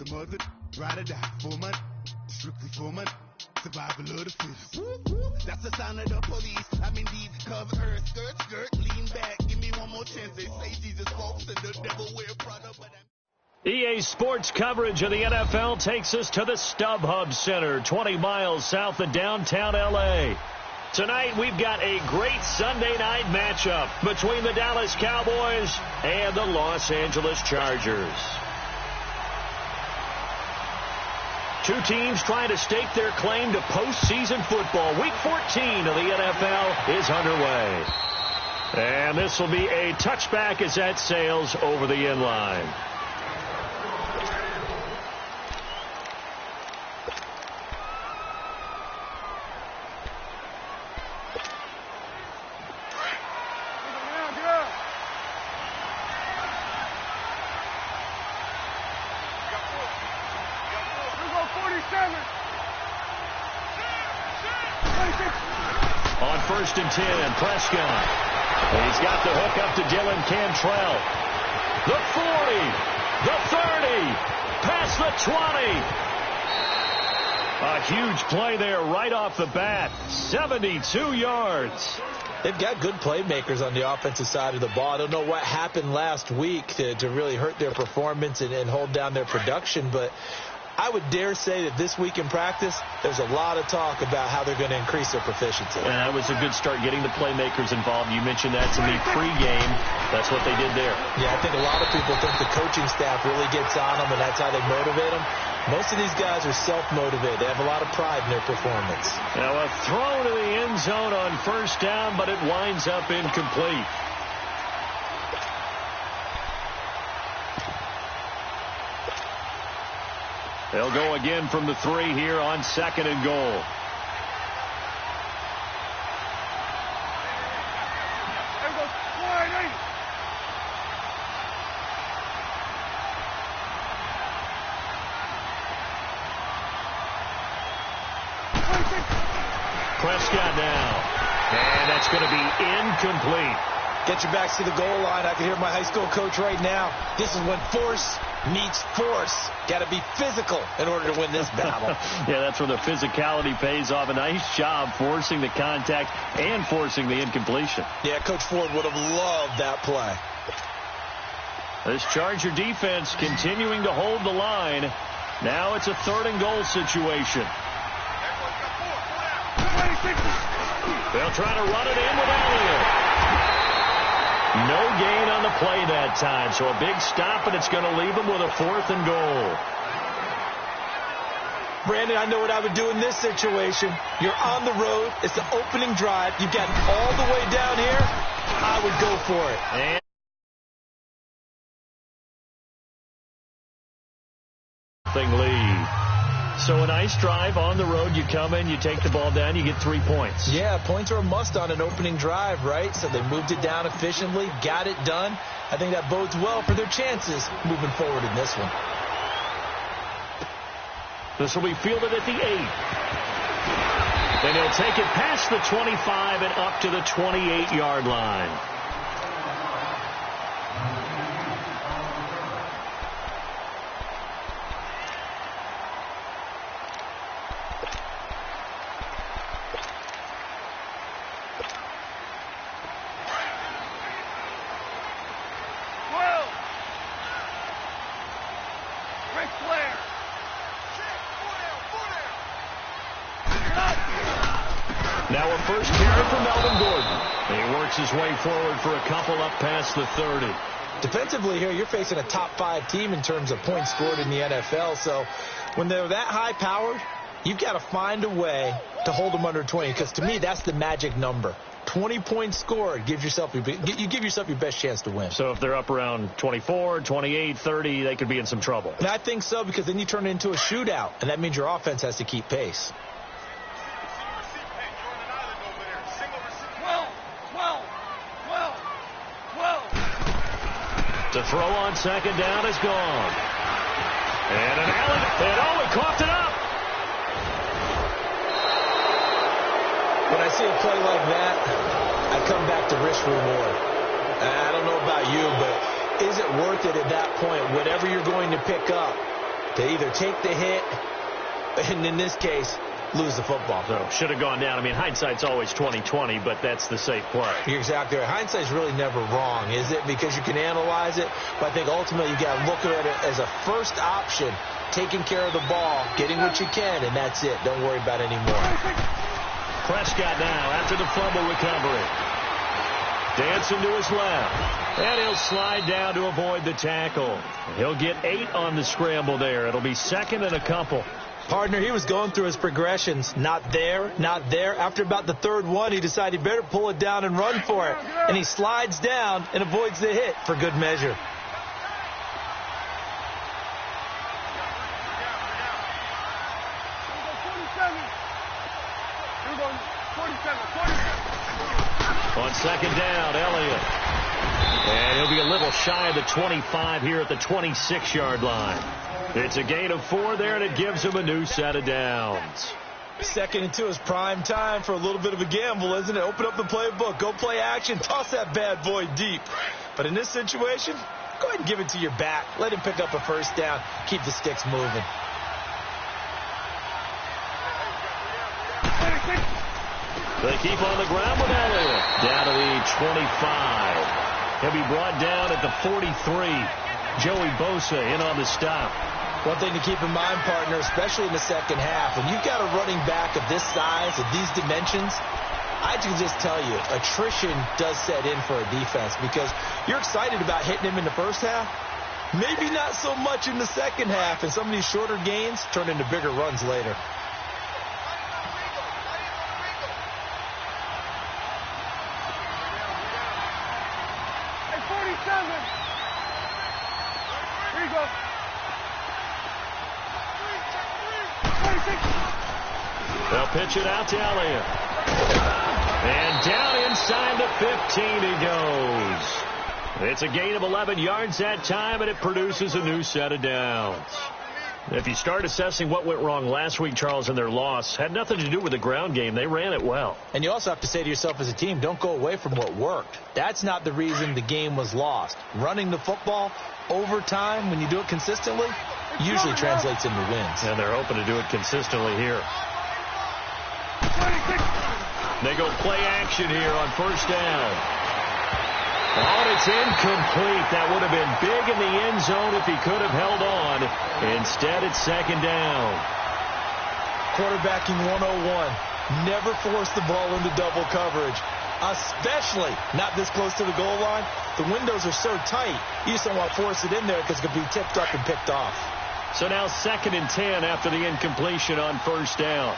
the mother, ride or die for money, strictly for money. Survival of the fittest. That's the sign of the police. I'm in these cover skirt, lean back. Give me one more chance. They say Jesus walks and the devil wear Prada, but EA Sports coverage of the NFL takes us to the StubHub Center, 20 miles south of downtown L.A. Tonight, we've got a great Sunday night matchup between the Dallas Cowboys and the Los Angeles Chargers. Two teams trying to stake their claim to postseason football. Week 14 of the NFL is underway. And this will be a touchback as that sails over the end line. On 1st and 10, Prescott. He's got the hook up to Dylan Cantrell. The 40, the 30, past the 20. A huge play there right off the bat. 72 yards. They've got good playmakers on the offensive side of the ball. I don't know what happened last week to really hurt their performance and hold down their production, but I would dare say that this week in practice, there's a lot of talk about how they're going to increase their proficiency. And that was a good start, getting the playmakers involved. You mentioned that to me pregame. That's what they did there. Yeah, I think a lot of people think the coaching staff really gets on them, and that's how they motivate them. Most of these guys are self-motivated. They have a lot of pride in their performance. Now a throw to the end zone on 1st down, but it winds up incomplete. They'll go again from the 3 here on 2nd and goal. Prescott now. And that's going to be incomplete. Get your backs to the goal line. I can hear my high school coach right now. This is when force meets force. Got to be physical in order to win this battle. Yeah, that's where the physicality pays off. A nice job forcing the contact and forcing the incompletion. Yeah, Coach Ford would have loved that play. This Charger defense continuing to hold the line. Now it's a 3rd and goal situation. They'll try to run it in with Elliott. No gain on the play that time, so a big stop, and it's going to leave them with a 4th and goal. Brandon, I know what I would do in this situation. You're on the road. It's the opening drive. You've got all the way down here. I would go for it. And lead. So a nice drive on the road. You come in, you take the ball down, you get 3 points. Yeah, points are a must on an opening drive, right? So they moved it down efficiently, got it done. I think that bodes well for their chances moving forward in this one. This will be fielded at the 8. And he'll take it past the 25 and up to the 28-yard line. Now a first carry for Melvin Gordon. He works his way forward for a couple up past the 30. Defensively here, you're facing a top 5 team in terms of points scored in the NFL. So when they're that high powered, you've got to find a way to hold them under 20. Because to me, that's the magic number. 20 points scored gives yourself you give yourself your best chance to win. So if they're up around 24, 28, 30, they could be in some trouble. And I think so, because then you turn it into a shootout, and that means your offense has to keep pace. The throw on 2nd down is gone. And an Allen, and he coughed it up. When I see a play like that, I come back to risk reward. I don't know about you, but is it worth it at that point? Whatever you're going to pick up, to either take the hit, and in this case, lose the football. So should have gone down. I mean, hindsight's always 20/20, but that's the safe play. You're exactly right. Hindsight's really never wrong, is it? Because you can analyze it, but I think ultimately you got to look at it as a first option, taking care of the ball, getting what you can, and that's it. Don't worry about any more. Prescott now after the fumble recovery. Dancing to his left. And he'll slide down to avoid the tackle. He'll get 8 on the scramble there. It'll be second and a couple. Partner, he was going through his progressions. Not there, not there. After about the third one, he decided he better pull it down and run for it. And he slides down and avoids the hit for good measure. On second down, Elliott. And he'll be a little shy of the 25 here at the 26-yard line. It's a gain of 4 there, and it gives him a new set of downs. 2nd and 2 is prime time for a little bit of a gamble, isn't it? Open up the playbook, go play action, toss that bad boy deep. But in this situation, go ahead and give it to your back. Let him pick up a first down. Keep the sticks moving. They keep on the ground with Elliott. Down to the 25. He'll be brought down at the 43. Joey Bosa in on the stop. One thing to keep in mind, partner, especially in the second half, when you've got a running back of this size, of these dimensions, I can just tell you, attrition does set in for a defense because you're excited about hitting him in the first half. Maybe not so much in the second half, and some of these shorter gains turn into bigger runs later. They'll pitch it out to Elliott. And down inside the 15 he goes. It's a gain of 11 yards that time, and it produces a new set of downs. If you start assessing what went wrong last week, Charles, in their loss, had nothing to do with the ground game. They ran it well. And you also have to say to yourself as a team, don't go away from what worked. That's not the reason the game was lost. Running the football over time, when you do it consistently, usually translates into wins. And they're hoping to do it consistently here. They go play action here on first down. Oh, and it's incomplete. That would have been big in the end zone if he could have held on. Instead, it's second down. Quarterbacking 101. Never force the ball into double coverage, especially not this close to the goal line. The windows are so tight, you just don't want to force it in there because it could be tipped up and picked off. So now second and 10 after the incompletion on first down.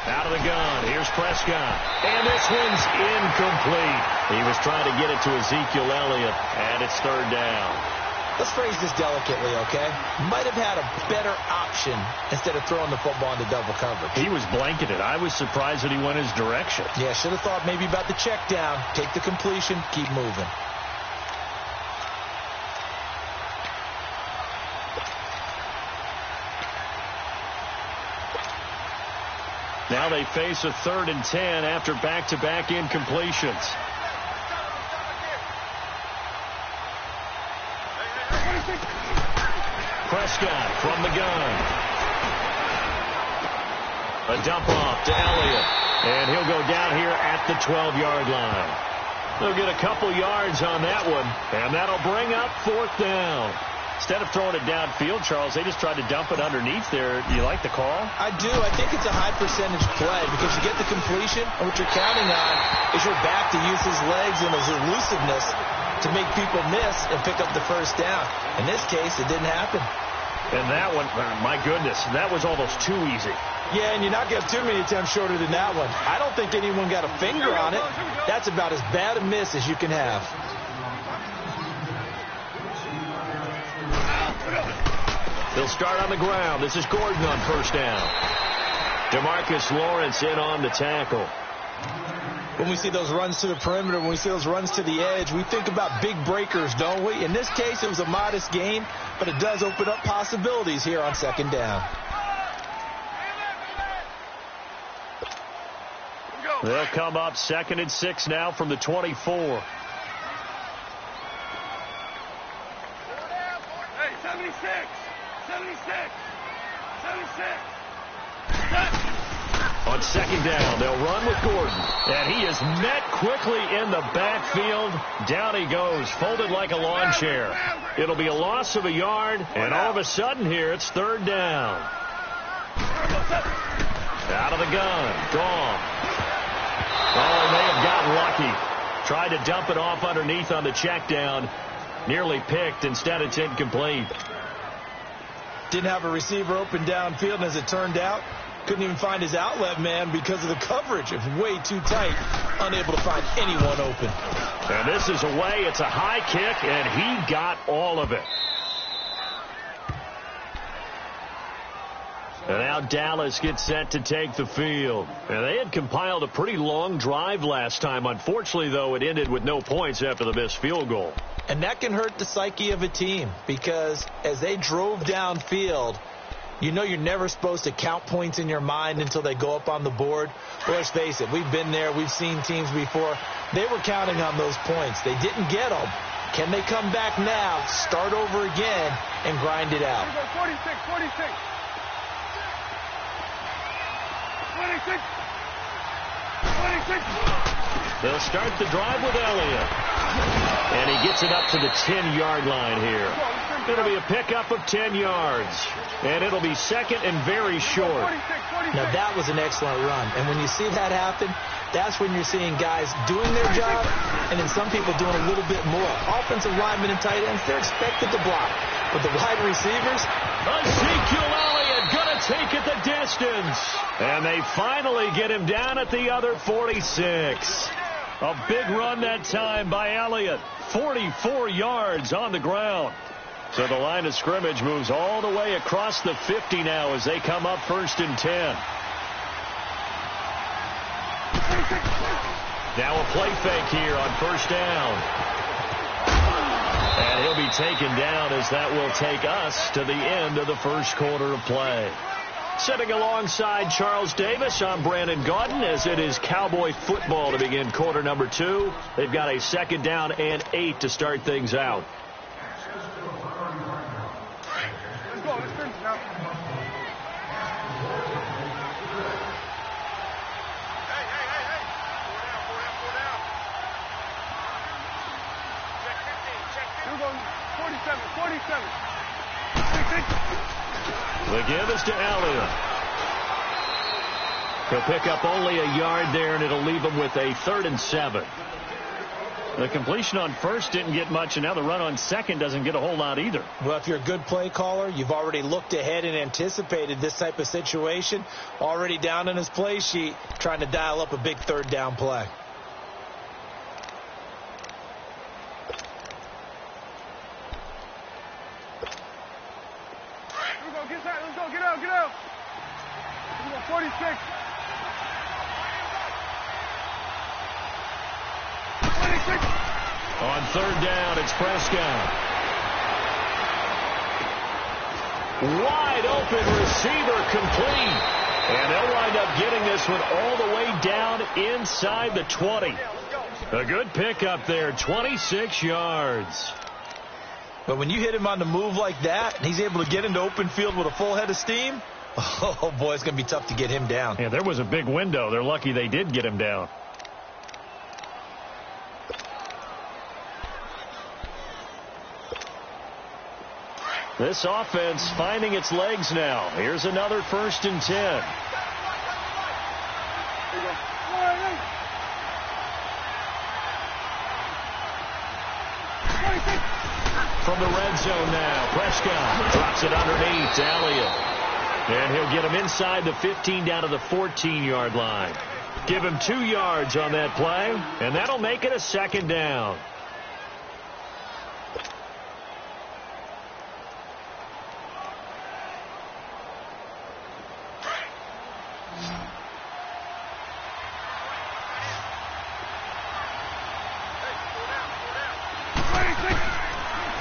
Out of the gun. Here's Prescott. And this one's incomplete. He was trying to get it to Ezekiel Elliott, and it's third down. Let's phrase this delicately, okay? Might have had a better option instead of throwing the football into double coverage. He was blanketed. I was surprised that he went his direction. Yeah, should have thought maybe about the check down. Take the completion, keep moving. Now they face a 3rd and 10 after back-to-back incompletions. Prescott from the gun. A dump off to Elliott. And he'll go down here at the 12-yard line. They'll get a couple yards on that one. And that'll bring up 4th down. Instead of throwing it downfield, Charles, they just tried to dump it underneath there. Do you like the call? I do. I think it's a high percentage play because you get the completion, and what you're counting on is your back to use his legs and his elusiveness to make people miss and pick up the first down. In this case, it didn't happen. And that one, my goodness, that was almost too easy. Yeah, and you're not going to have too many attempts shorter than that one. I don't think anyone got a finger on it. That's about as bad a miss as you can have. They'll start on the ground. This is Gordon on first down. DeMarcus Lawrence in on the tackle. When we see those runs to the perimeter, when we see those runs to the edge, we think about big breakers, don't we? In this case, it was a modest gain, but it does open up possibilities here on second down. They'll come up 2nd and 6 now from the 24. Hey, 76. 76. 76. On 2nd down, they'll run with Gordon. And he is met quickly in the backfield. Down he goes, folded like a lawn chair. It'll be a loss of a yard, and all of a sudden here, it's 3rd down. Out of the gun, gone. Oh, they have gotten lucky. Tried to dump it off underneath on the check down. Nearly picked. Instead, it's incomplete. Didn't have a receiver open downfield, and as it turned out, couldn't even find his outlet man because of the coverage. It was way too tight, unable to find anyone open. And this is away. It's a high kick, and he got all of it. And now Dallas gets set to take the field. And they had compiled a pretty long drive last time. Unfortunately, though, it ended with no points after the missed field goal. And that can hurt the psyche of a team because as they drove downfield, you know you're never supposed to count points in your mind until they go up on the board. Well, let's face it, we've been there. We've seen teams before. They were counting on those points. They didn't get them. Can they come back now, start over again, and grind it out? 46, 46. 26. 26. They'll start the drive with Elliott. And he gets it up to the 10-yard line here. It'll be a pickup of 10 yards. And it'll be 2nd and very short. Now, that was an excellent run. And when you see that happen, that's when you're seeing guys doing their job and then some people doing a little bit more. Offensive linemen and tight ends, they're expected to block. But the wide receivers, Ezekiel Elliott going to take it the distance. And they finally get him down at the other 46. A big run that time by Elliott. 44 yards on the ground. So the line of scrimmage moves all the way across the 50 now as they come up 1st and 10. Now a play fake here on 1st down. And he'll be taken down as that will take us to the end of the 1st quarter of play. Sitting alongside Charles Davis, I'm Brandon Gaudin as it is Cowboy football to begin quarter number 2. They've got a 2nd down and 8 to start things out. Let's go. Let's finish now. Hey. Four down. Check 15. Check 15. We're going 47. 6. The give is to Elliott. He'll pick up only a yard there, and it'll leave him with a 3rd and 7. The completion on 1st didn't get much, and now the run on 2nd doesn't get a whole lot either. well, if you're a good play caller, you've already looked ahead and anticipated this type of situation. Already down in his play sheet, trying to dial up a big 3rd down play. Get out. We got 46. 26. On 3rd down, it's Prescott. Wide open receiver complete. And they'll wind up getting this one all the way down inside the 20. A good pickup there, 26 yards. But when you hit him on the move like that, and he's able to get into open field with a full head of steam, oh, boy, it's going to be tough to get him down. Yeah, there was a big window. They're lucky they did get him down. This offense finding its legs now. Here's another 1st and 10. From the red zone now, Prescott drops it underneath to Elliott. And he'll get him inside the 15 down to the 14-yard line. Give him 2 yards on that play, and that'll make it a 2nd down.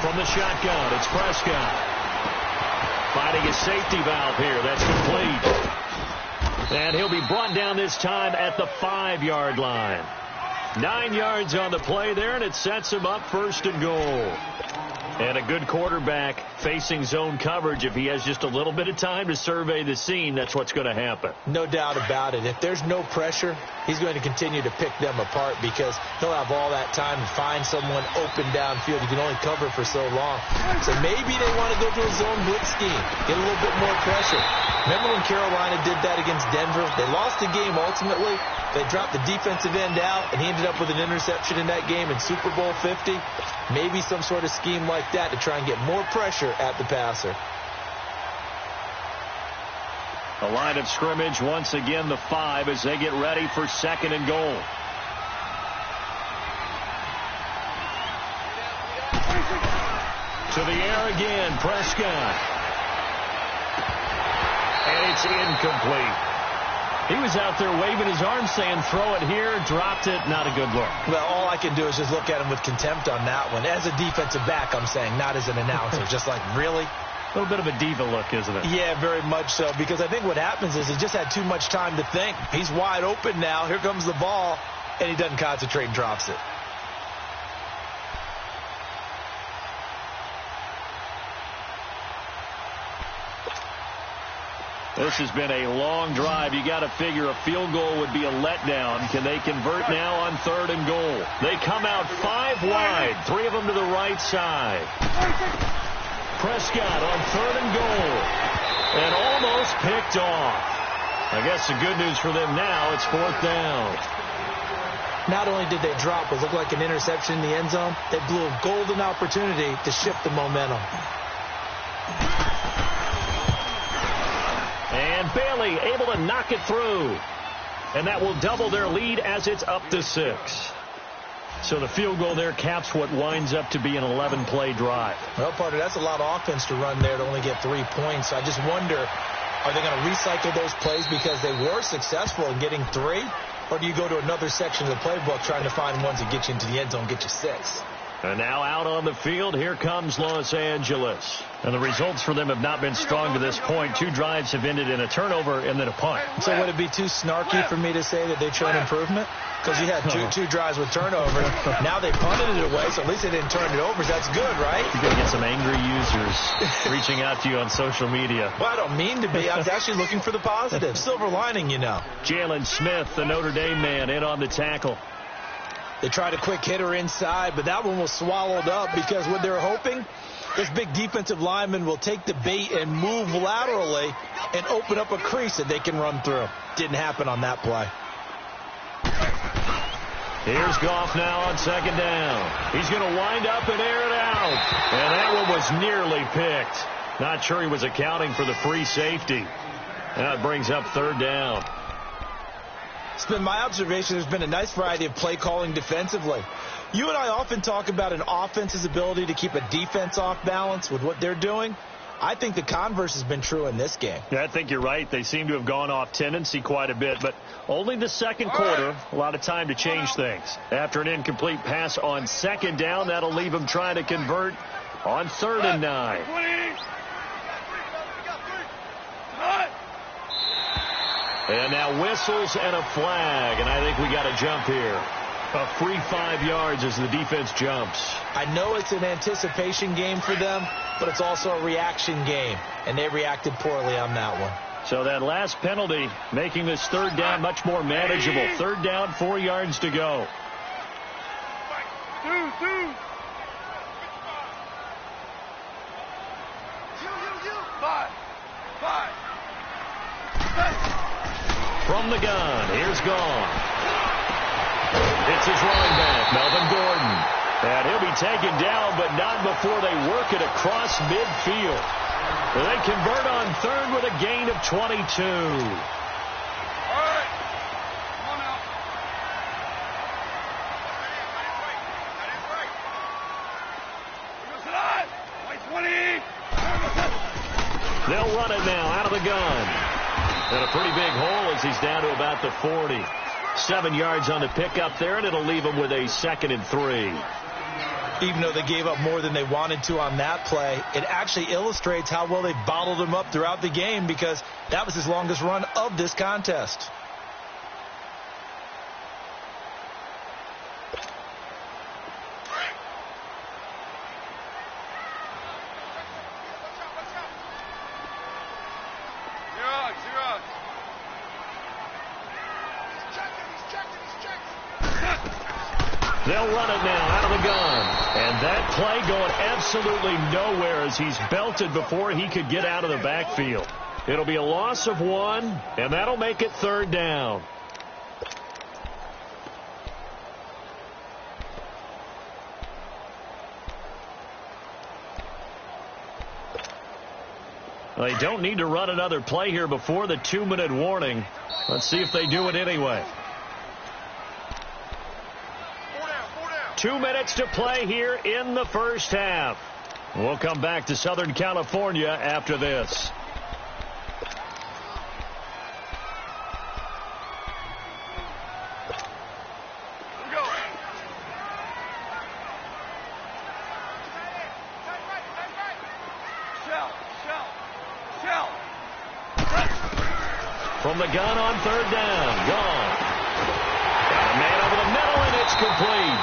From the shotgun, it's Prescott. Finding a safety valve here. That's complete. And he'll be brought down this time at the 5-yard line. 9 yards on the play there, and it sets him up 1st and goal. And a good quarterback facing zone coverage. If he has just a little bit of time to survey the scene, that's what's going to happen. No doubt about it. If there's no pressure, he's going to continue to pick them apart because he'll have all that time to find someone open downfield. He can only cover for so long. So maybe they want to go to a zone blitz scheme, get a little bit more pressure. Remember when Carolina did that against Denver? They lost the game ultimately. They dropped the defensive end out, and he ended up with an interception in that game in Super Bowl 50. Maybe some sort of scheme like that to try and get more pressure at the passer. The line of scrimmage, once again, the 5 as they get ready for 2nd and goal. To the air again, Prescott. And it's incomplete. He was out there waving his arm saying, throw it here, dropped it, not a good look. Well, all I can do is just look at him with contempt on that one. As a defensive back, I'm saying, not as an announcer. Just like, really? A little bit of a diva look, isn't it? Yeah, very much so, because I think what happens is he just had too much time to think. He's wide open now. Here comes the ball, and he doesn't concentrate and drops it. This has been a long drive. You got to figure a field goal would be a letdown. Can they convert now on 3rd and goal? They come out 5 wide, 3 of them to the right side. Prescott on 3rd and goal, and almost picked off. I guess the good news for them now, it's 4th down. Not only did they drop what looked like an interception in the end zone, they blew a golden opportunity to shift the momentum. And Bailey able to knock it through. And that will double their lead as it's up to 6. So the field goal there caps what winds up to be an 11-play drive. Well, partner, that's a lot of offense to run there to only get 3 points. I just wonder, are they going to recycle those plays because they were successful in getting 3? Or do you go to another section of the playbook trying to find ones that get you into the end zone, get you 6? And now out on the field, here comes Los Angeles. And the results for them have not been strong to this point. 2 drives have ended in a turnover and then a punt. So would it be too snarky for me to say that they've shown improvement? Because you had two drives with turnovers. Now they punted it away, so at least they didn't turn it over. So that's good, right? You're going to get some angry users reaching out to you on social media. Well, I don't mean to be. I was actually looking for the positive. Silver lining, you know. Jalen Smith, the Notre Dame man, in on the tackle. They tried a quick hitter inside, but that one was swallowed up because what they're hoping, this big defensive lineman will take the bait and move laterally and open up a crease that they can run through. Didn't happen on that play. Here's Goff now on 2nd down. He's going to wind up and air it out. And that one was nearly picked. Not sure he was accounting for the free safety. That brings up 3rd down. It's been my observation there's been a nice variety of play calling defensively. You and I often talk about an offense's ability to keep a defense off balance with what they're doing. I think the converse has been true in this game. Yeah, I think you're right. They seem to have gone off tendency quite a bit, but only the 2nd quarter, a lot of time to change things. After an incomplete pass on 2nd down, that'll leave them trying to convert on 3rd and 9. And now whistles and a flag, and I think we got a jump here. A free 5 yards as the defense jumps. I know it's an anticipation game for them, but it's also a reaction game, and they reacted poorly on that one. So that last penalty making this 3rd down much more manageable. 3rd down, 4 yards to go. From the gun, here's Goff. It's his running back, Melvin Gordon. And he'll be taken down, but not before they work it across midfield. They convert on 3rd with a gain of 22. They'll run it now out of the gun. And a pretty big hole as he's down to about the 40. 7 yards on the pickup there, and it'll leave him with a 2nd and 3. Even though they gave up more than they wanted to on that play, it actually illustrates how well they bottled him up throughout the game, because that was his longest run of this contest. They'll run it now out of the gun. And that play going absolutely nowhere as he's belted before he could get out of the backfield. It'll be a loss of 1, and that'll make it 3rd down. They don't need to run another play here before the 2-minute warning. Let's see if they do it anyway. 2 minutes to play here in the first half. We'll come back to Southern California after this. From the gun on 3rd down. Gone. Got a man over the middle, and it's complete.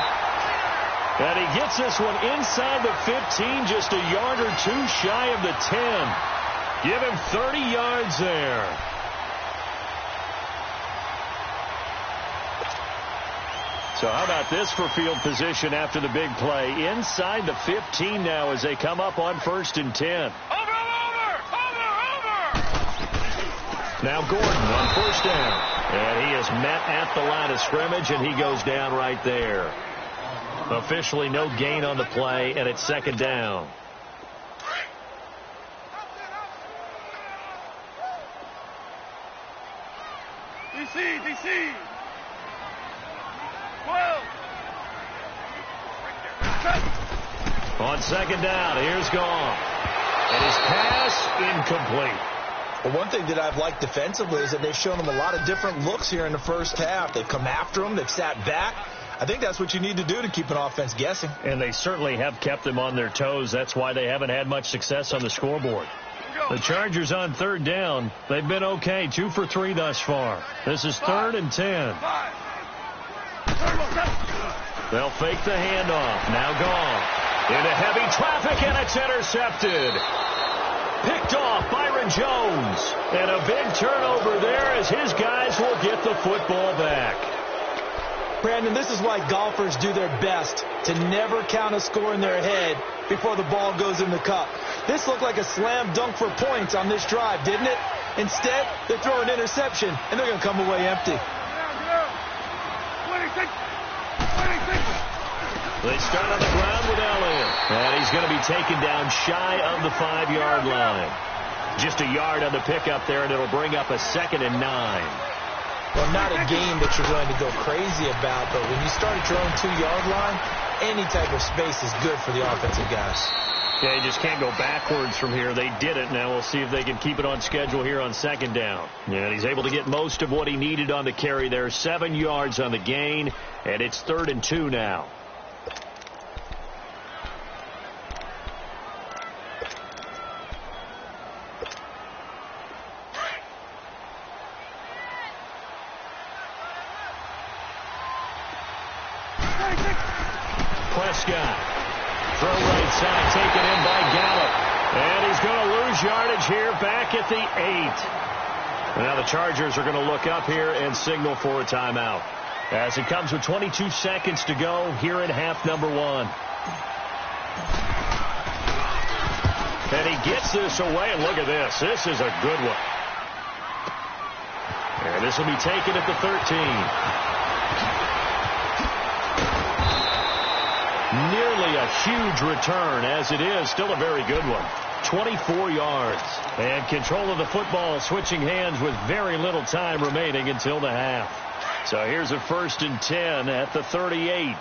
And he gets this one inside the 15, just a yard or 2 shy of the 10. Give him 30 yards there. So how about this for field position after the big play? Inside the 15 now as they come up on 1st and 10. Over! Now Gordon on 1st down. And he is met at the line of scrimmage, and he goes down right there. Officially no gain on the play, and it's 2nd down. DC. 12. On 2nd down, here's Gone. And his pass incomplete. Well, one thing that I've liked defensively is that they've shown him a lot of different looks here in the first half. They've come after him. They've sat back. I think that's what you need to do to keep an offense guessing. And they certainly have kept them on their toes. That's why they haven't had much success on the scoreboard. The Chargers on 3rd down. They've been okay. 2 for 3 thus far. This is 3rd and 10. They'll fake the handoff. Now Gone. Into heavy traffic, and it's intercepted. Picked off Byron Jones. And a big turnover there as his guys will get the football back. Brandon, this is why golfers do their best to never count a score in their head before the ball goes in the cup. This looked like a slam dunk for points on this drive, didn't it? Instead, they throw an interception, and they're going to come away empty. 26. They start on the ground with Elliott. And he's going to be taken down shy of the 5-yard line. Just a yard on the pickup there, and it'll bring up a 2nd and 9. Well, not a game that you're going to go crazy about, but when you start at your own 2-yard line, any type of space is good for the offensive guys. Yeah, you just can't go backwards from here. They did it. Now we'll see if they can keep it on schedule here on 2nd down. And he's able to get most of what he needed on the carry there. 7 yards on the gain, and it's 3rd and 2 now. Prescott. Throw right side, taken in by Gallup. And he's going to lose yardage here back at the 8. Now the Chargers are going to look up here and signal for a timeout. As it comes with 22 seconds to go here in half number 1. And he gets this away, and look at this. This is a good one. And this will be taken at the 13. Nearly a huge return, as it is still a very good one. 24 yards. And control of the football switching hands with very little time remaining until the half. So here's a 1st and 10 at the 38.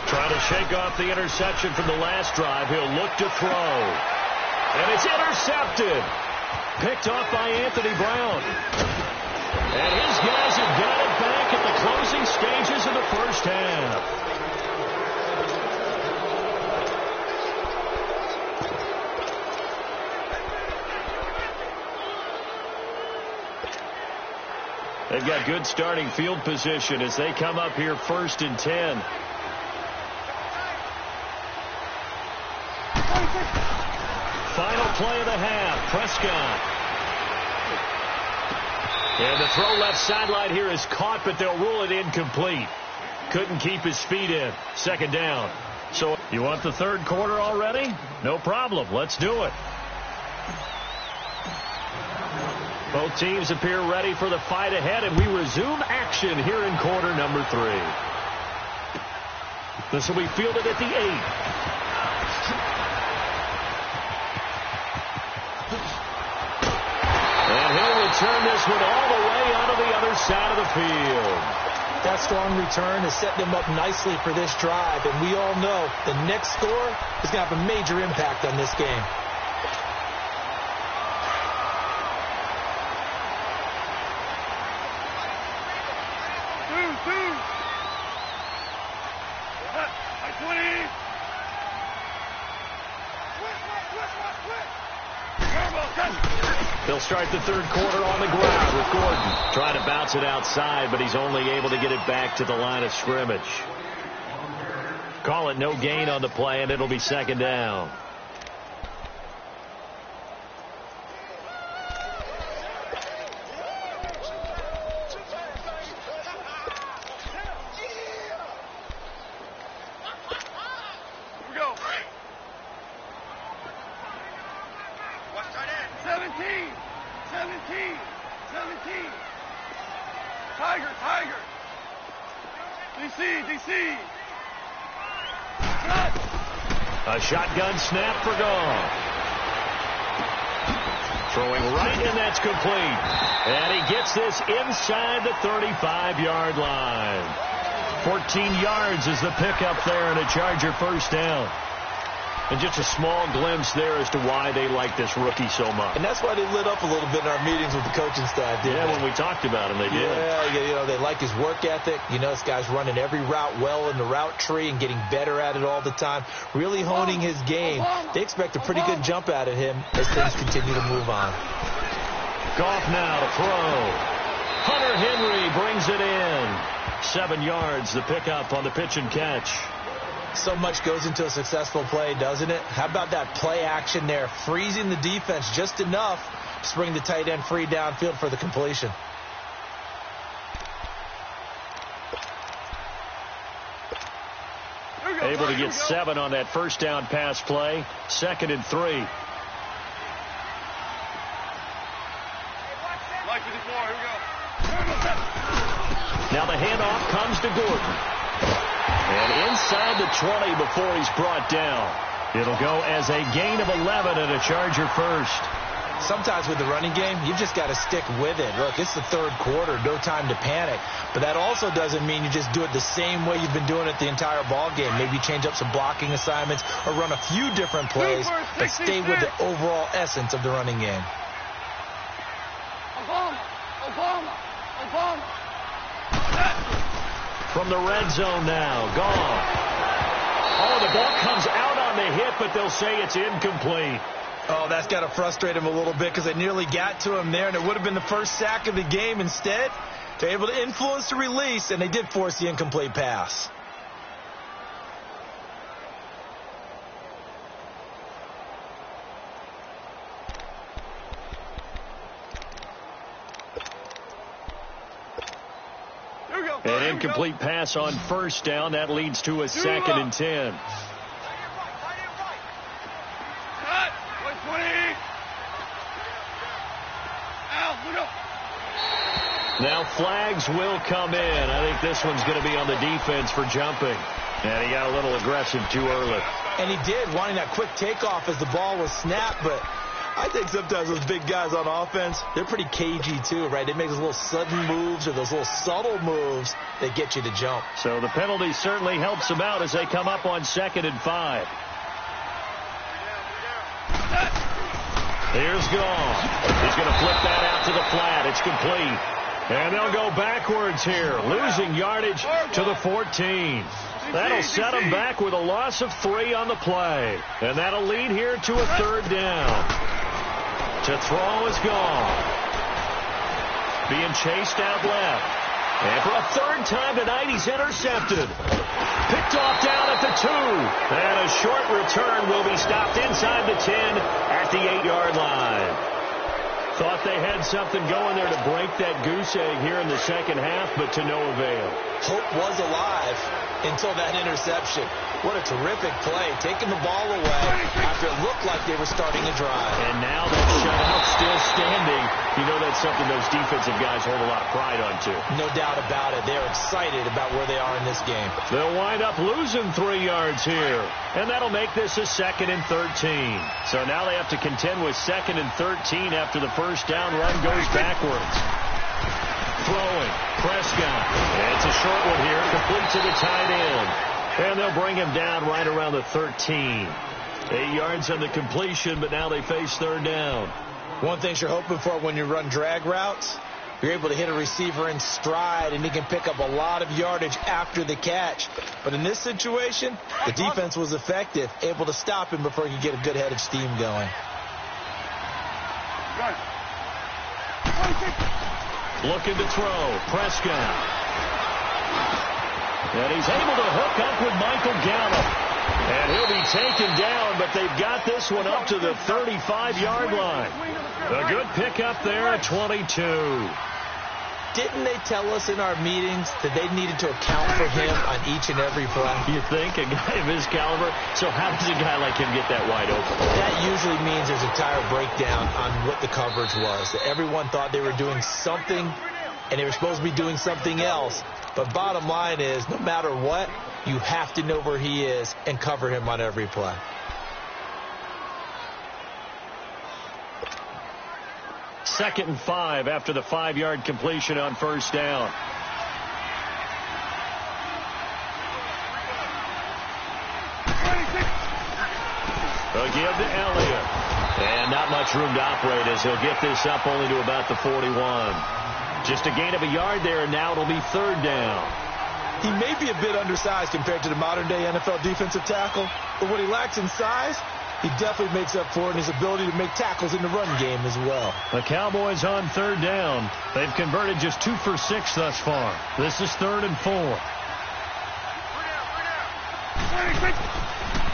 Trying to shake off the interception from the last drive. He'll look to throw. And it's intercepted. Picked off by Anthony Brown. And his guys have got it back at the closing stages of the first half. They've got good starting field position as they come up here 1st and 10. Final play of the half. Prescott. And the throw left sideline here is caught, but they'll rule it incomplete. Couldn't keep his feet in. 2nd down. So you want the 3rd quarter already? No problem. Let's do it. Both teams appear ready for the fight ahead, and we resume action here in quarter number 3. This will be fielded at the 8. And he'll return this one all the way onto the other side of the field. That strong return is setting them up nicely for this drive, and we all know the next score is going to have a major impact on this game. They'll start the 3rd quarter on the ground with Gordon. Trying to bounce it outside, but he's only able to get it back to the line of scrimmage. Call it no gain on the play, and it'll be 2nd down. A shotgun snap for Goff. Throwing right, and that's complete. And he gets this inside the 35-yard line. 14 yards is the pickup there, and a Charger 1st down. And just a small glimpse there as to why they like this rookie so much. And that's why they lit up a little bit in our meetings with the coaching staff. When we talked about him, they did. Yeah, they like his work ethic. This guy's running every route well in the route tree and getting better at it all the time. Really honing his game. They expect a pretty good jump out of him as things continue to move on. Goff now to throw. Hunter Henry brings it in. 7 yards, the pickup on the pitch and catch. So much goes into a successful play, doesn't it? How about that play action there, freezing the defense just enough to bring the tight end free downfield for the completion. Able to get 7 on that 1st down pass play. 2nd and 3. Now the handoff comes to Gordon. And inside the 20 before he's brought down. It'll go as a gain of 11 and a Charger 1st. Sometimes with the running game, you've just got to stick with it. Look, it's the 3rd quarter, no time to panic. But that also doesn't mean you just do it the same way you've been doing it the entire ball game. Maybe change up some blocking assignments or run a few different plays, but stay with the overall essence of the running game. From the red zone now, Goff. Oh, the ball comes out on the hit, but they'll say it's incomplete. Oh, that's got to frustrate him a little bit because they nearly got to him there, and it would have been the first sack of the game. Instead, they're able to influence the release, and they did force the incomplete pass. An incomplete pass on 1st down. That leads to a 2nd and 10. Now flags will come in. I think this one's going to be on the defense for jumping. And he got a little aggressive too early. And he did, wanting that quick takeoff as the ball was snapped, but I think sometimes those big guys on offense, they're pretty cagey too, right? They make those little sudden moves or those little subtle moves that get you to jump. So the penalty certainly helps them out as they come up on 2nd and 5. Here's Gall. He's going to flip that out to the flat. It's complete. And they'll go backwards here, losing yardage to the 14. That'll set them back with a loss of 3 on the play. And that'll lead here to a 3rd down. To throw is Gall. Being chased out left. And for a 3rd time tonight, he's intercepted. Picked off down at the 2. And a short return will be stopped inside the 10 at the 8-yard line. Thought they had something going there to break that goose egg here in the second half, but to no avail. Hope was alive until that interception. What a terrific play, taking the ball away after it looked like they were starting a drive. And now that shutout still standing. You know that's something those defensive guys hold a lot of pride on, too. No doubt about it. They're excited about where they are in this game. They'll wind up losing 3 yards here. And that'll make this a 2nd and 13. So now they have to contend with 2nd and 13 after the first down run goes backwards. Throwing. Prescott. And it's a short one here, complete to the tight end. And they'll bring him down right around the 13. 8 yards on the completion, but now they face 3rd down. One thing you're hoping for when you run drag routes, you're able to hit a receiver in stride, and he can pick up a lot of yardage after the catch. But in this situation, the defense was effective, able to stop him before he could get a good head of steam going. Looking to throw. Prescott. And he's able to hook up with Michael Gallup. And he'll be taken down, but they've got this one up to the 35-yard line. A good pickup there at 22. Didn't they tell us in our meetings that they needed to account for him on each and every play? You think? A guy of his caliber? So how does a guy like him get that wide open? That usually means there's a tire breakdown on what the coverage was. That everyone thought they were doing something, and they were supposed to be doing something else. But bottom line is, no matter what, you have to know where he is and cover him on every play. Second and 5 after the 5-yard completion on first down. They'll give to Elliott. And not much room to operate as he'll get this up only to about the 41. Just a gain of a yard there, and now it'll be 3rd down. He may be a bit undersized compared to the modern-day NFL defensive tackle, but what he lacks in size, he definitely makes up for it in his ability to make tackles in the run game as well. The Cowboys on 3rd down. They've converted just 2 for 6 thus far. This is 3rd and 4.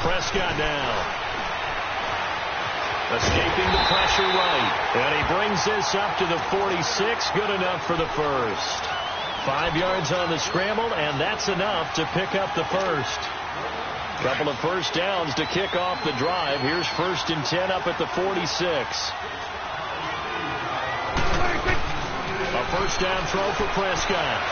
Prescott now. Escaping the pressure right. And he brings this up to the 46. Good enough for the first. 5 yards on the scramble, and that's enough to pick up the first. Couple of first downs to kick off the drive. Here's 1st and 10 up at the 46. A first down throw for Prescott.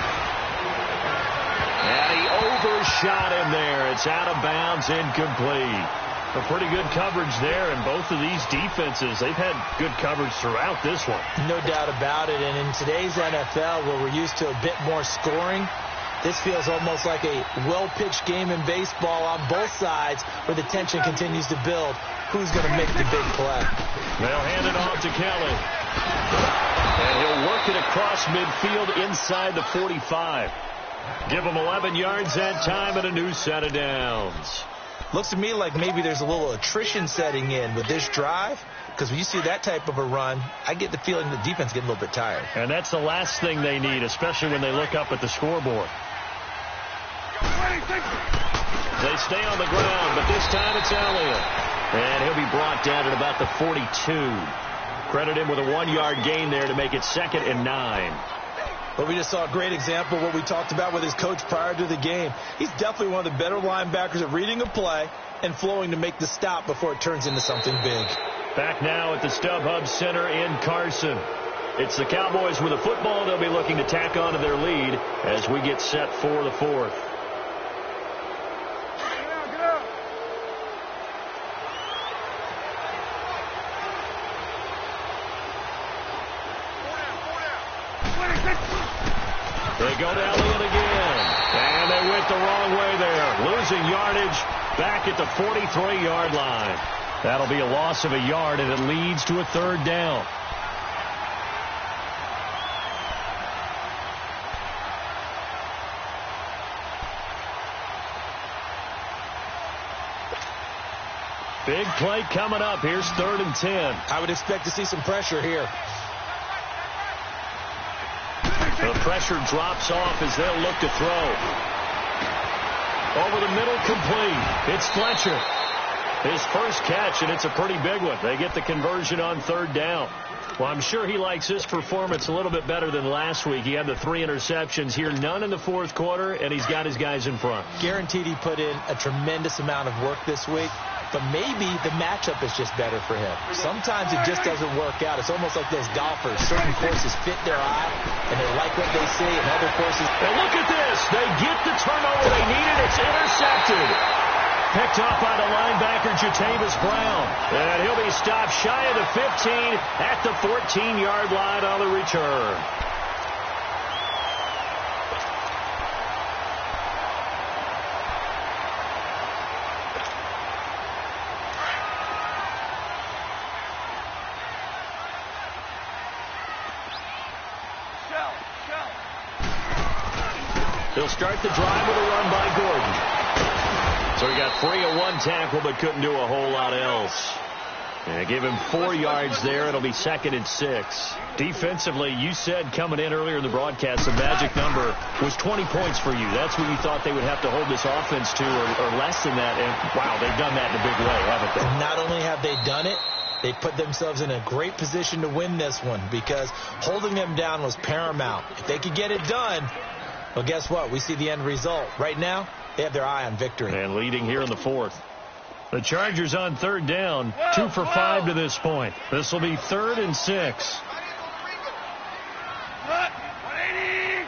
And he overshot him there. It's out of bounds, incomplete. A pretty good coverage there, and both of these defenses, they've had good coverage throughout this one. No doubt about it, and in today's NFL, where we're used to a bit more scoring, this feels almost like a well-pitched game in baseball on both sides where the tension continues to build. Who's going to make the big play? They'll hand it off to Kelly. And he'll work it across midfield inside the 45. Give him 11 yards that time and a new set of downs. Looks to me like maybe there's a little attrition setting in with this drive, because when you see that type of a run, I get the feeling the defense getting a little bit tired. And that's the last thing they need, especially when they look up at the scoreboard. They stay on the ground, but this time it's Elliott. And he'll be brought down at about the 42. Credit him with a 1-yard gain there to make it 2nd and 9. But we just saw a great example of what we talked about with his coach prior to the game. He's definitely one of the better linebackers at reading a play and flowing to make the stop before it turns into something big. Back now at the StubHub Center in Carson. It's the Cowboys with a football. They'll be looking to tack on to their lead as we get set for the 4th. They go to Elliott again. And they went the wrong way there. Losing yardage back at the 43-yard line. That'll be a loss of a yard, and it leads to a third down. Big play coming up. Here's 3rd and 10. I would expect to see some pressure here. The pressure drops off as they'll look to throw. Over the middle, complete. It's Fletcher. His first catch, and it's a pretty big one. They get the conversion on 3rd down. Well, I'm sure he likes this performance a little bit better than last week. He had the 3 interceptions here, none in the 4th quarter, and he's got his guys in front. Guaranteed he put in a tremendous amount of work this week, but maybe the matchup is just better for him. Sometimes it just doesn't work out. It's almost like those golfers. Certain courses fit their eye, and they like what they see, and other courses... And look at this. They get the turnover they needed. It's intercepted. Picked off by the linebacker, Jatavis Brown. And he'll be stopped shy of the 15 at the 14-yard line on the return. They'll start the drive with a run by Gordon. So he got free of 1 tackle, but couldn't do a whole lot else. And they give him 4 yards there. It'll be 2nd and 6. Defensively, you said coming in earlier in the broadcast, the magic number was 20 points for you. That's what you thought they would have to hold this offense to, or less than that. And, wow, they've done that in a big way, haven't they? Not only have they done it, they put themselves in a great position to win this one because holding them down was paramount. If they could get it done, well, guess what? We see the end result. Right now, they have their eye on victory. And leading here in the 4th. The Chargers on 3rd down, 2 for 5 to this point. This will be 3rd and 6. 180.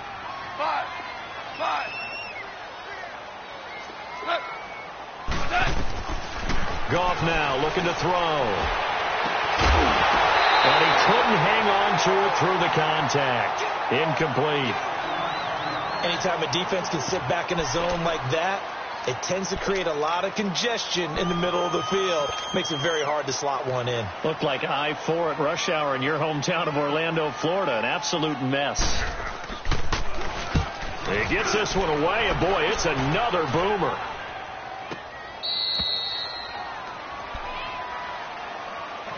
5. Goff now looking to throw. And he couldn't hang on to it through the contact. Incomplete. Anytime a defense can sit back in a zone like that, it tends to create a lot of congestion in the middle of the field. Makes it very hard to slot one in. Looked like I-4 at rush hour in your hometown of Orlando, Florida. An absolute mess. He gets this one away, and boy, it's another boomer.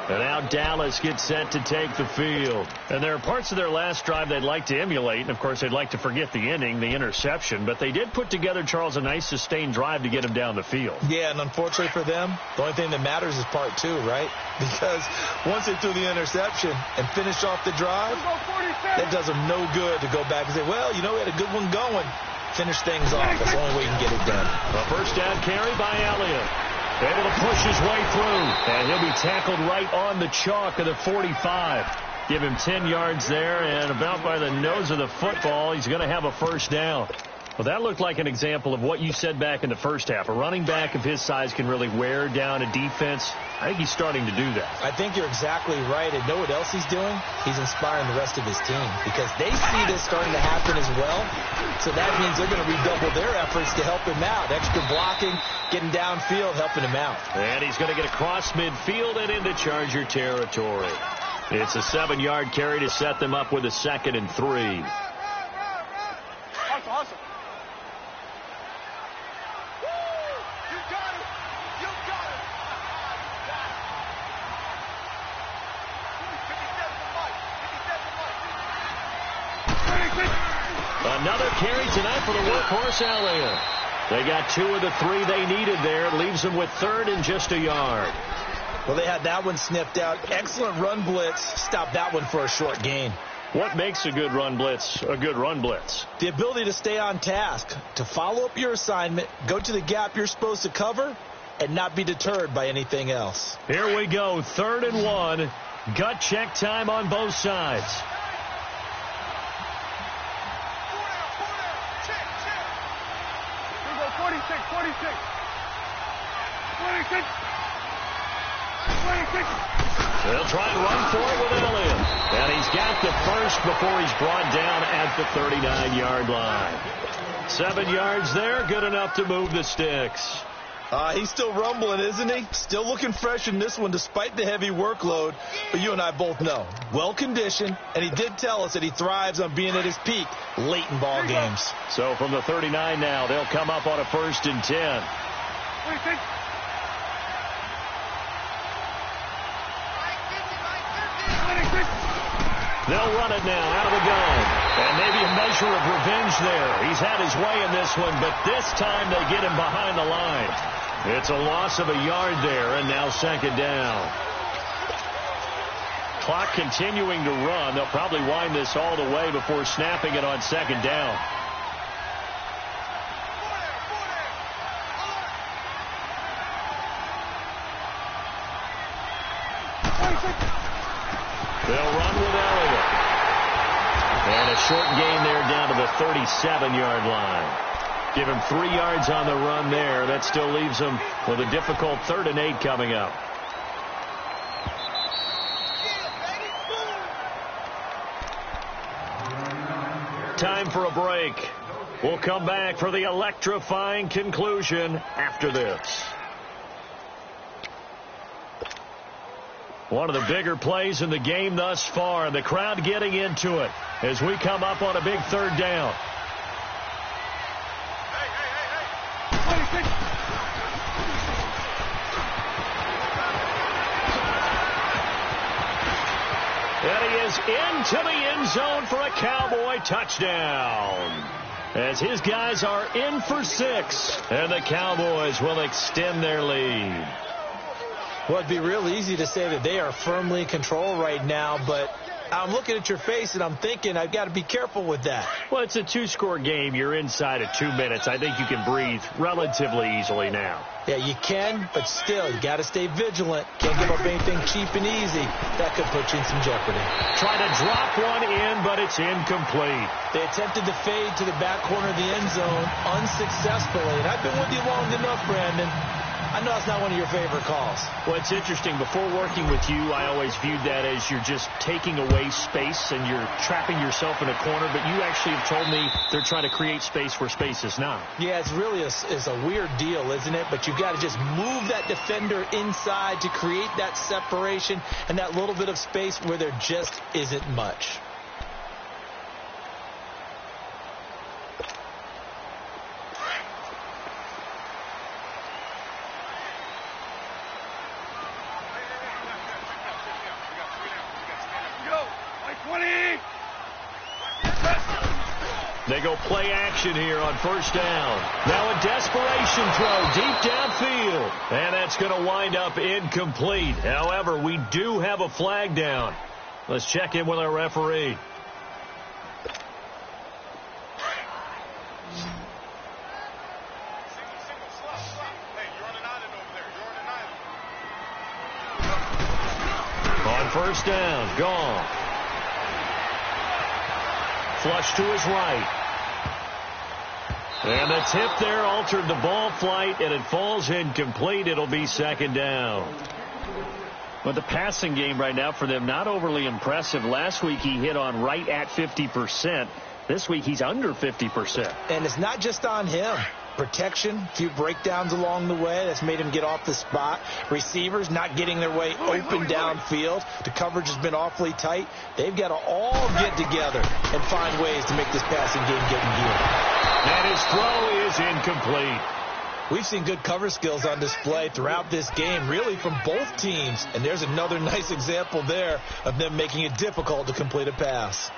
And now Dallas gets set to take the field. And there are parts of their last drive they'd like to emulate. And, of course, they'd like to forget the ending, the interception. But they did put together, Charles, a nice sustained drive to get him down the field. Yeah, and unfortunately for them, the only thing that matters is part 2, right? Because once they threw the interception and finished off the drive, that does them no good to go back and say, well, you know, we had a good one going. Finish things off. That's the only way you can get it done. A first down carry by Elliott. Able to push his way through. And he'll be tackled right on the chalk of the 45. Give him 10 yards there, and about by the nose of the football, he's going to have a first down. Well, that looked like an example of what you said back in the first half. A running back of his size can really wear down a defense. I think he's starting to do that. I think you're exactly right. And know what else he's doing? He's inspiring the rest of his team because they see this starting to happen as well. So that means they're going to redouble their efforts to help him out. Extra blocking, getting downfield, helping him out. And he's going to get across midfield and into Charger territory. It's a 7-yard carry to set them up with a 2nd and 3. Awesome. Another carry tonight for the workhorse Elliott. They got 2 of the 3 they needed there. It leaves them with 3rd and just a yard. Well, they had that one sniffed out. Excellent run blitz. Stopped that one for a short gain. What makes a good run blitz a good run blitz? The ability to stay on task, to follow up your assignment, go to the gap you're supposed to cover, and not be deterred by anything else. Here we go, 3rd and 1. Gut check time on both sides. Here we go, 46. 26. They'll try and run for it with Elliott. And he's got the first before he's brought down at the 39-yard line. 7 yards there, good enough to move the sticks. He's still rumbling, isn't he? Still looking fresh in this one despite the heavy workload. But you and I both know, well-conditioned, and he did tell us that he thrives on being at his peak late in ball games. So from the 39 now, they'll come up on a 1st and 10. They'll run it now out of the gun. And maybe a measure of revenge there. He's had his way in this one, but this time they get him behind the line. It's a loss of a yard there, and now 2nd down. Clock continuing to run. They'll probably wind this all the way before snapping it on 2nd down. They'll run with Elliott. And a short gain there down to the 37-yard line. Give him 3 yards on the run there. That still leaves him with a difficult 3rd and 8 coming up. Time for a break. We'll come back for the electrifying conclusion after this. One of the bigger plays in the game thus far, and the crowd getting into it as we come up on a big 3rd down. And he is into the end zone for a Cowboy touchdown. As his guys are in for 6, and the Cowboys will extend their lead. Well, it'd be real easy to say that they are firmly in control right now, but I'm looking at your face and I'm thinking I've got to be careful with that. Well, it's a 2-score game. You're inside of 2 minutes. I think you can breathe relatively easily now. Yeah, you can, but still, you got to stay vigilant. Can't give up anything cheap and easy. That could put you in some jeopardy. Trying to drop one in, but it's incomplete. They attempted to fade to the back corner of the end zone unsuccessfully, and I've been with you long enough, Brandon. I know it's not one of your favorite calls. Well, it's interesting. Before working with you, I always viewed that as you're just taking away space and you're trapping yourself in a corner. But you actually have told me they're trying to create space where space is not. Yeah, it's really a weird deal, isn't it? But you've got to just move that defender inside to create that separation and that little bit of space where there just isn't much. They go play action here on 1st down. Now a desperation throw deep downfield. And that's going to wind up incomplete. However, we do have a flag down. Let's check in with our referee. On 1st down, gone. Flush to his right. And the tip there altered the ball flight, and it falls incomplete. It'll be 2nd down. But the passing game right now for them, not overly impressive. Last week he hit on right at 50%. This week he's under 50%. And it's not just on him. Protection, a few breakdowns along the way. That's made him get off the spot. Receivers not getting their way open downfield. The coverage has been awfully tight. They've got to all get together and find ways to make this passing game get in gear. And his throw is incomplete. We've seen good cover skills on display throughout this game, really from both teams. And there's another nice example there of them making it difficult to complete a pass.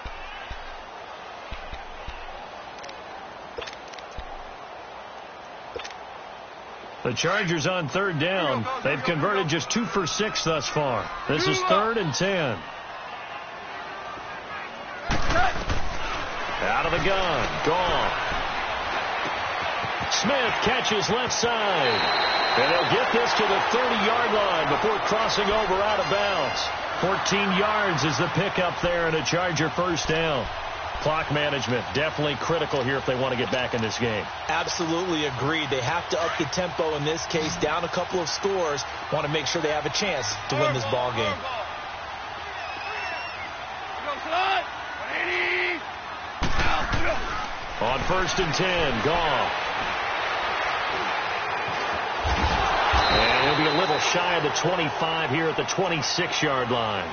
The Chargers on 3rd down. They've converted just 2 for 6 thus far. This is 3rd and 10. Out of the gun. Gone. Smith catches left side. And they'll get this to the 30-yard line before crossing over out of bounds. 14 yards is the pickup there and a Charger 1st down. Clock management definitely critical here if they want to get back in this game. Absolutely agreed. They have to up the tempo in this case, down a couple of scores. Want to make sure they have a chance to win this ball game. On 1st and 10, gone. be a little shy of the 25 here at the 26-yard line.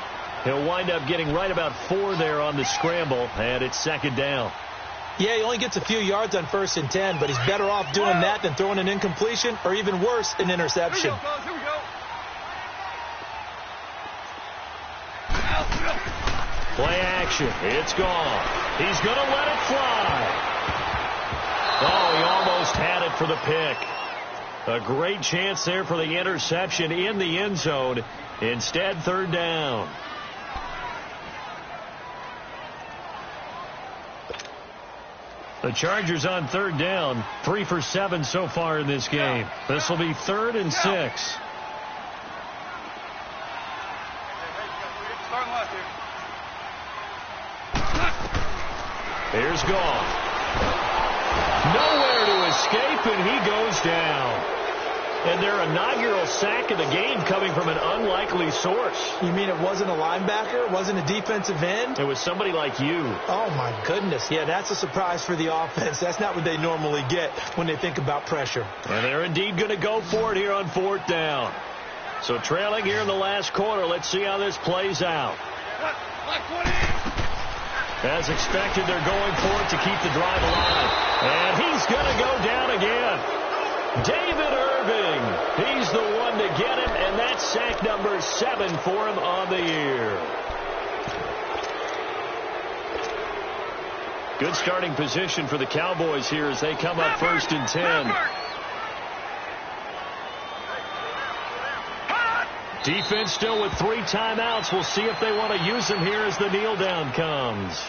He'll wind up getting right about 4 there on the scramble, and it's second down. Yeah, he only gets a few yards on 1st and 10, but he's better off doing that than throwing an incompletion or even worse, an interception. Here we go. Play action. It's gone. He's going to let it fly. Oh, he almost had it for the pick. A great chance there for the interception in the end zone. Instead, third down. The Chargers on third down, 3 for 7 so far in this game. This will be 3rd and 6. Here's Goff. Nowhere to escape, and he goes down. And their inaugural sack of the game coming from an unlikely source. You mean it wasn't a linebacker? It wasn't a defensive end? It was somebody like you. Oh, my goodness. Yeah, that's a surprise for the offense. That's not what they normally get when they think about pressure. And they're indeed going to go for it here on 4th down. So trailing here in the last quarter. Let's see how this plays out. As expected, they're going for it to keep the drive alive. And he's going to go down again. David Irving, he's the one to get him, and that's sack number 7 for him on the year. Good starting position for the Cowboys here as they come up 1st and 10. Defense still with 3 timeouts. We'll see if they want to use them here as the kneel down comes.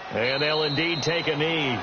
And they'll indeed take a knee.